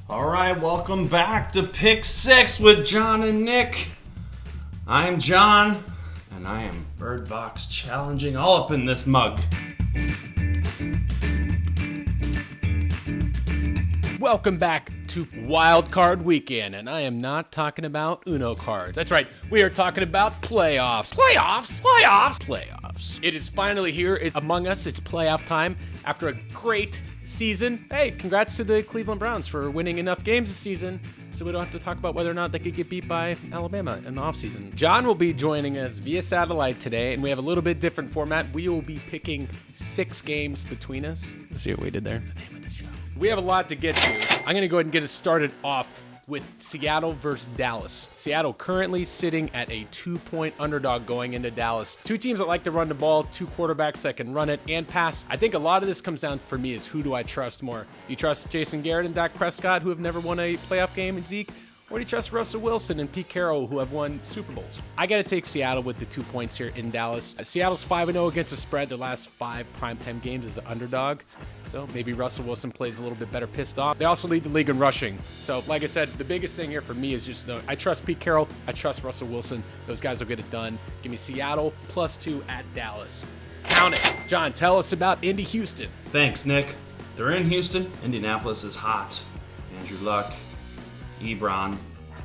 All right, welcome back to Pick 6 with John and Nick. I'm John, and I am Bird Box challenging all up in this mug. Welcome back to Wildcard Weekend, and I am not talking about Uno cards. That's right, we are talking about playoffs. Playoffs. It is finally here among us. It's playoff time after a great season. Hey, congrats to the Cleveland Browns for winning enough games this season so we don't have to talk about whether or not they could get beat by Alabama in the offseason. John will be joining us via satellite today, and we have a little bit different format. We will be picking 6 games between us. Let's see what we did there. It's the name of the show. We have a lot to get to. I'm going to go ahead and get us started off with Seattle versus Dallas. Seattle currently sitting at a 2-point underdog going into Dallas. 2 teams that like to run the ball, 2 quarterbacks that can run it and pass. I think a lot of this comes down for me is who do I trust more? Do you trust Jason Garrett and Dak Prescott, who have never won a playoff game, and Zeke? Or do you trust Russell Wilson and Pete Carroll, who have won Super Bowls? I got to take Seattle with the 2 points here in Dallas. Seattle's 5-0 against the spread. Their last 5 primetime games as an underdog. So maybe Russell Wilson plays a little bit better pissed off. They also lead the league in rushing. So like I said, the biggest thing here for me is just I trust Pete Carroll. I trust Russell Wilson. Those guys will get it done. Give me Seattle +2 at Dallas. Count it. John, tell us about Indy Houston. Thanks, Nick. They're in Houston. Indianapolis is hot. Andrew Luck, Ebron,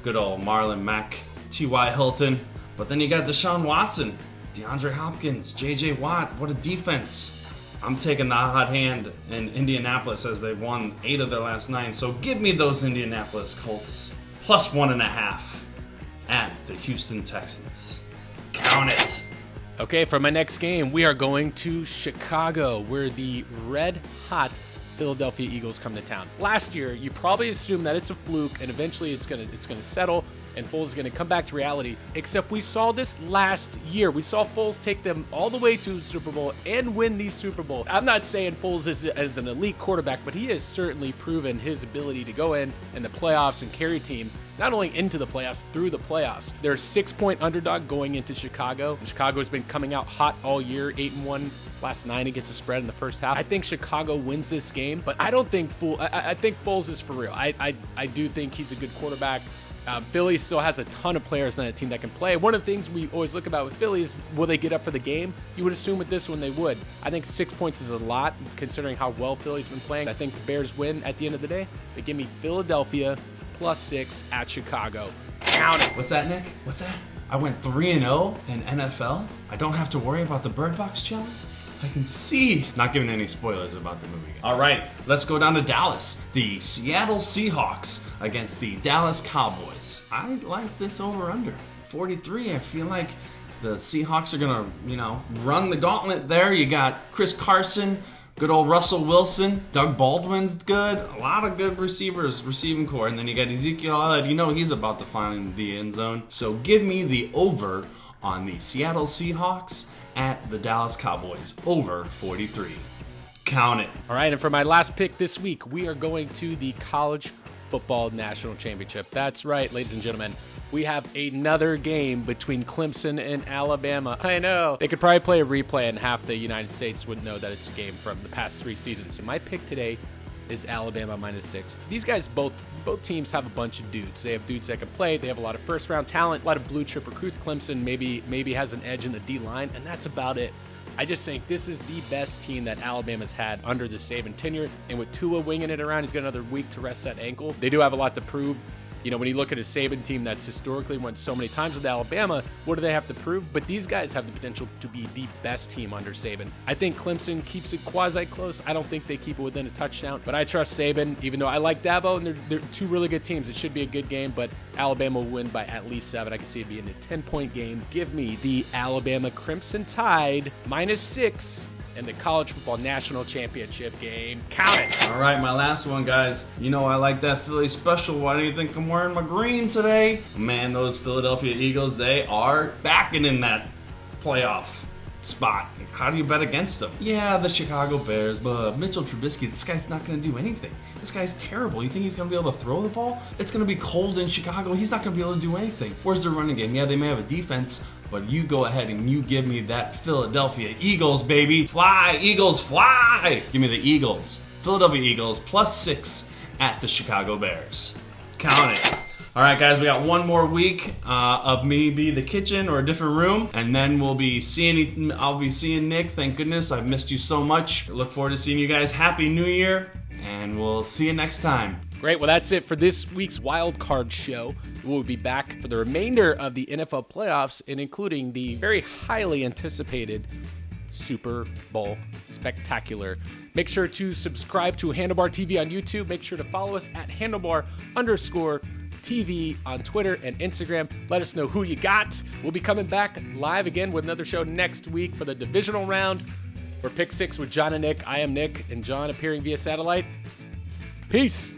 good old Marlon Mack, T.Y. Hilton. But then you got Deshaun Watson, DeAndre Hopkins, J.J. Watt. What a defense. I'm taking the hot hand in Indianapolis as they've won 8 of their last 9. So give me those Indianapolis Colts +1.5 at the Houston Texans. Count it. Okay, for my next game, we are going to Chicago, where the red-hot Philadelphia Eagles come to town. Last year, you probably assumed that it's a fluke, and eventually it's gonna settle, and Foles is gonna come back to reality. Except we saw this last year. We saw Foles take them all the way to the Super Bowl and win the Super Bowl. I'm not saying Foles is as an elite quarterback, but he has certainly proven his ability to go in the playoffs and carry a team not only into the playoffs, through the playoffs. They're a 6-point underdog going into Chicago. Chicago's been coming out hot all year, 8-1. Last 9 against the spread in the first half. I think Chicago wins this game, but I don't think I think Foles is for real. I do think he's a good quarterback. Philly still has a ton of players on that team that can play. One of the things we always look about with Philly is, will they get up for the game? You would assume with this one they would. I think 6 points is a lot considering how well Philly's been playing. I think the Bears win at the end of the day. They give me Philadelphia +6 at Chicago. Count it. What's that, Nick? What's that? I went 3-0 in NFL. I don't have to worry about the Bird Box challenge. I can see. Not giving any spoilers about the movie. All right, let's go down to Dallas. The Seattle Seahawks against the Dallas Cowboys. I like this over-under. 43, I feel like the Seahawks are going to, run the gauntlet there. You got Chris Carson, good old Russell Wilson, Doug Baldwin's good. A lot of good receivers, receiving core. And then you got Ezekiel Elliott. He's about to find the end zone. So give me the over on the Seattle Seahawks at the Dallas Cowboys, over 43. Count it. All right, and for my last pick this week, we are going to the College Football National Championship. That's right, ladies and gentlemen. We have another game between Clemson and Alabama. I know. They could probably play a replay and half the United States wouldn't know that it's a game from the past 3 seasons. So my pick today is Alabama -6. These guys, both teams have a bunch of dudes. They have dudes that can play. They have a lot of first-round talent, a lot of blue-chip recruits. Clemson maybe has an edge in the D-line, and that's about it. I just think this is the best team that Alabama's had under the Saban tenure, and with Tua winging it around, he's got another week to rest that ankle. They do have a lot to prove. When you look at a Saban team that's historically went so many times with Alabama, what do they have to prove? But these guys have the potential to be the best team under Saban. I think Clemson keeps it quasi-close. I don't think they keep it within a touchdown, but I trust Saban, even though I like Dabo, and they're 2 really good teams. It should be a good game, but Alabama will win by at least 7. I can see it being a 10-point game. Give me the Alabama Crimson Tide -6. in the College Football National Championship game. Count it! All right, my last one, guys. I like that Philly special. Why do you think I'm wearing my green today? Man, those Philadelphia Eagles, they are backing in that playoff spot. How do you bet against them? Yeah, the Chicago Bears, but Mitchell Trubisky, this guy's not going to do anything. This guy's terrible. You think he's going to be able to throw the ball? It's going to be cold in Chicago. He's not going to be able to do anything. Where's their running game? Yeah, they may have a defense, but you go ahead and you give me that Philadelphia Eagles, baby. Fly, Eagles, fly! Give me the Eagles Philadelphia Eagles, +6 at the Chicago Bears. Count it. All right, guys, we got one more week of maybe the kitchen or a different room, and then I'll be seeing Nick. Thank goodness. I've missed you so much. Look forward to seeing you guys. Happy New Year, and we'll see you next time. Great. Well, that's it for this week's Wildcard show. We'll be back for the remainder of the NFL playoffs, and including the very highly anticipated Super Bowl Spectacular. Make sure to subscribe to Handlebar TV on YouTube. Make sure to follow us at handlebar_TV on Twitter and Instagram. Let us know who you got. We'll be coming back live again with another show next week for the divisional round. For Pick 6 with John and Nick, I am Nick, and John appearing via satellite. Peace.